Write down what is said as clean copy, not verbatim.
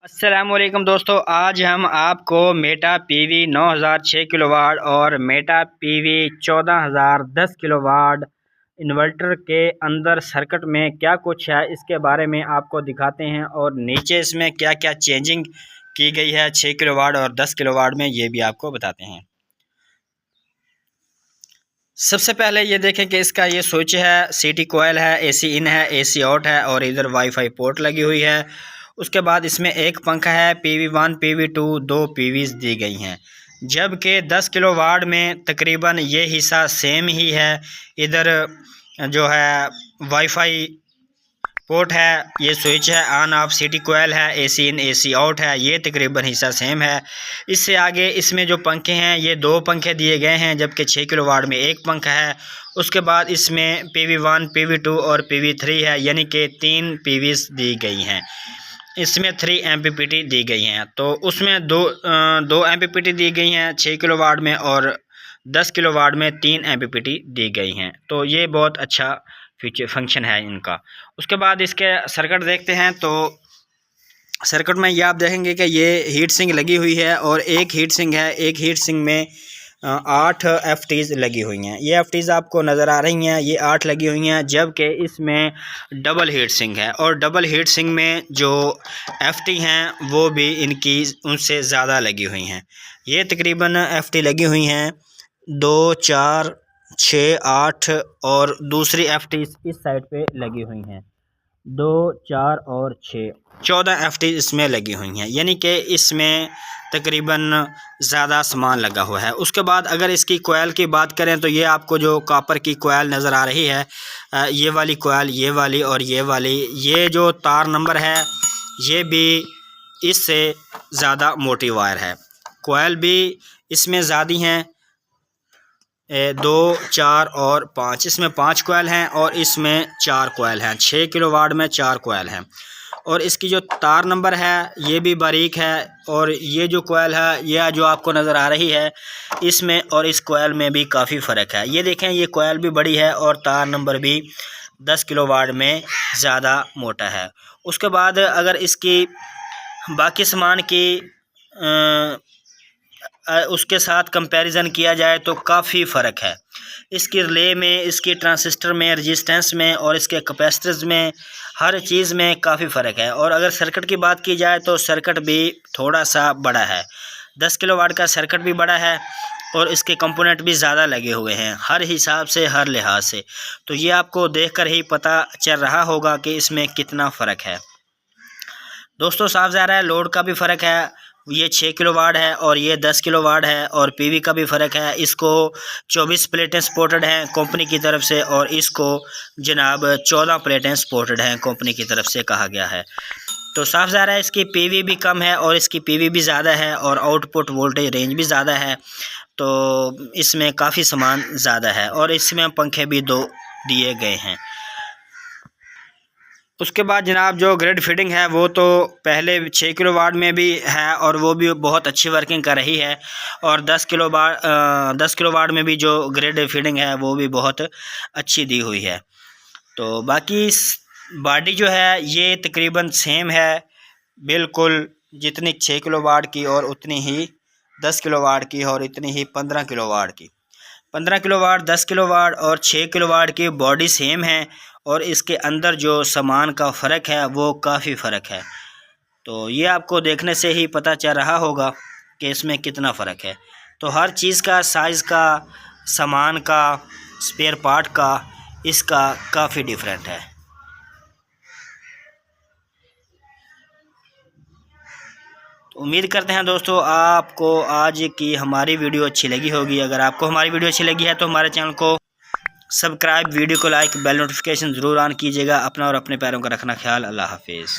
अस्सलामुअलैकुम दोस्तों, आज हम आपको मेटा पीवी 9006 किलोवाट और मेटा पीवी 14010 किलोवाट इन्वर्टर के अंदर सर्किट में क्या कुछ है इसके बारे में आपको दिखाते हैं और नीचे इसमें क्या क्या चेंजिंग की गई है 6 किलोवाट और 10 किलोवाट में, ये भी आपको बताते हैं। सबसे पहले ये देखें कि इसका ये स्विच है, सीटी कोयल है, एसी इन है, एसी आउट है और इधर वाईफाई पोर्ट लगी हुई है। उसके बाद इसमें एक पंखा है, PV1 PV2 दो पीवीज दी गई हैं, जबकि 10 किलोवाट में तकरीबन ये हिस्सा सेम ही है। इधर जो है वाईफाई पोर्ट है, ये स्विच है, ऑन ऑफ, सिटी कोयल है, एसी इन एसी आउट है, ये तकरीबन हिस्सा सेम है। इससे आगे इसमें जो पंखे हैं ये दो पंखे दिए गए हैं, जबकि 6 किलोवाट में एक पंखा है। उसके बाद इसमें PV1 PV2 और PV3 है, यानी कि 3 पीवीज दी गई हैं। इसमें 3 MPPT दी गई हैं, तो उसमें दो MPPT दी गई हैं 6 किलोवाट में और 10 किलोवाट में 3 MPPT दी गई हैं। तो ये बहुत अच्छा फीचर फंक्शन है इनका। उसके बाद इसके सर्किट देखते हैं, तो सर्किट में ये आप देखेंगे कि ये हीट सिंक लगी हुई है और एक हीट सिंक है। एक हीट सिंक में 8 FTs लगी हुई हैं। ये FTs आपको नज़र आ रही हैं, ये 8 लगी हुई हैं, जबकि इसमें डबल हीट सिंक है और डबल हीट सिंक में जो FT हैं वो भी इनकी उनसे ज़्यादा लगी हुई हैं। ये तकरीबन FT लगी हुई हैं 2 4 6 8 और दूसरी FT इस साइड पे लगी हुई हैं 2 4 और 6 14 FT इसमें लगी हुई हैं, यानी कि इसमें तकरीबन ज़्यादा सामान लगा हुआ है। उसके बाद अगर इसकी कोयल की बात करें तो ये आपको जो कॉपर की कोयल नज़र आ रही है, ये वाली कोयल, ये वाली और ये वाली, ये जो तार नंबर है ये भी इससे ज़्यादा मोटी वायर है। कोयल भी इसमें ज़्यादा हैं, 2 4 और 5, इसमें 5 कोयल हैं और इसमें 4 कोयल हैं। 6 किलोवाट में 4 कोयल हैं और इसकी जो तार नंबर है ये भी बारीक है और ये जो कोयल है यह जो आपको नज़र आ रही है इसमें और इस कोयल में भी काफ़ी फ़र्क है। ये देखें, ये कोयल भी बड़ी है और तार नंबर भी 10 किलोवाट में ज़्यादा मोटा है। उसके बाद अगर इसकी बाकी सामान की उसके साथ कंपैरिजन किया जाए तो काफ़ी फ़र्क है। इसकी रिले में, इसकी ट्रांजिस्टर में, रेजिस्टेंस में और इसके कैपेसिटर्स में, हर चीज़ में काफ़ी फ़र्क है। और अगर सर्किट की बात की जाए तो सर्किट भी थोड़ा सा बड़ा है, 10 किलोवाट का सर्किट भी बड़ा है और इसके कंपोनेंट भी ज़्यादा लगे हुए हैं हर हिसाब से, हर लिहाज से। तो ये आपको देखकर ही पता चल रहा होगा कि इसमें कितना फ़र्क है। दोस्तों साफ ज़ाहिर है लोड का भी फ़र्क है, ये 6 किलोवाट है और ये 10 किलोवाट है और पीवी का भी फ़र्क है। इसको 24 प्लेटें सपोर्टेड हैं कंपनी की तरफ से और इसको जनाब 14 प्लेटें सपोर्टेड हैं कंपनी की तरफ से कहा गया है। तो साफ ज़ाहिर है इसकी पीवी भी कम है और इसकी पीवी भी ज़्यादा है और आउटपुट वोल्टेज रेंज भी ज़्यादा है, तो इसमें काफ़ी सामान ज़्यादा है और इसमें पंखे भी 2 दिए गए हैं। उसके बाद जनाब जो ग्रिड फिटिंग है वो तो पहले 6 किलोवाट में भी है और वो भी बहुत अच्छी वर्किंग कर रही है और 10 किलोवाट में भी जो ग्रिड फिटिंग है वो भी बहुत अच्छी दी हुई है। तो बाकी बॉडी जो है ये तकरीबन सेम है बिल्कुल, जितनी 6 किलोवाट की और उतनी ही 10 किलोवाट की और इतनी ही 15 किलोवाट की। 15 किलोवाट, 10 किलोवाट और 6 किलोवाट की बॉडी सेम है और इसके अंदर जो सामान का फ़र्क है वो काफ़ी फ़र्क है। तो ये आपको देखने से ही पता चल रहा होगा कि इसमें कितना फ़र्क है। तो हर चीज़ का, साइज़ का, सामान का, स्पेयर पार्ट का, इसका काफ़ी डिफरेंट है। तो उम्मीद करते हैं दोस्तों आपको आज की हमारी वीडियो अच्छी लगी होगी। अगर आपको हमारी वीडियो अच्छी लगी है तो हमारे चैनल को सब्सक्राइब, वीडियो को लाइक, बेल नोटिफिकेशन ज़रूर ऑन कीजिएगा। अपना और अपने पैरों का रखना ख्याल। अल्लाह हाफिज़।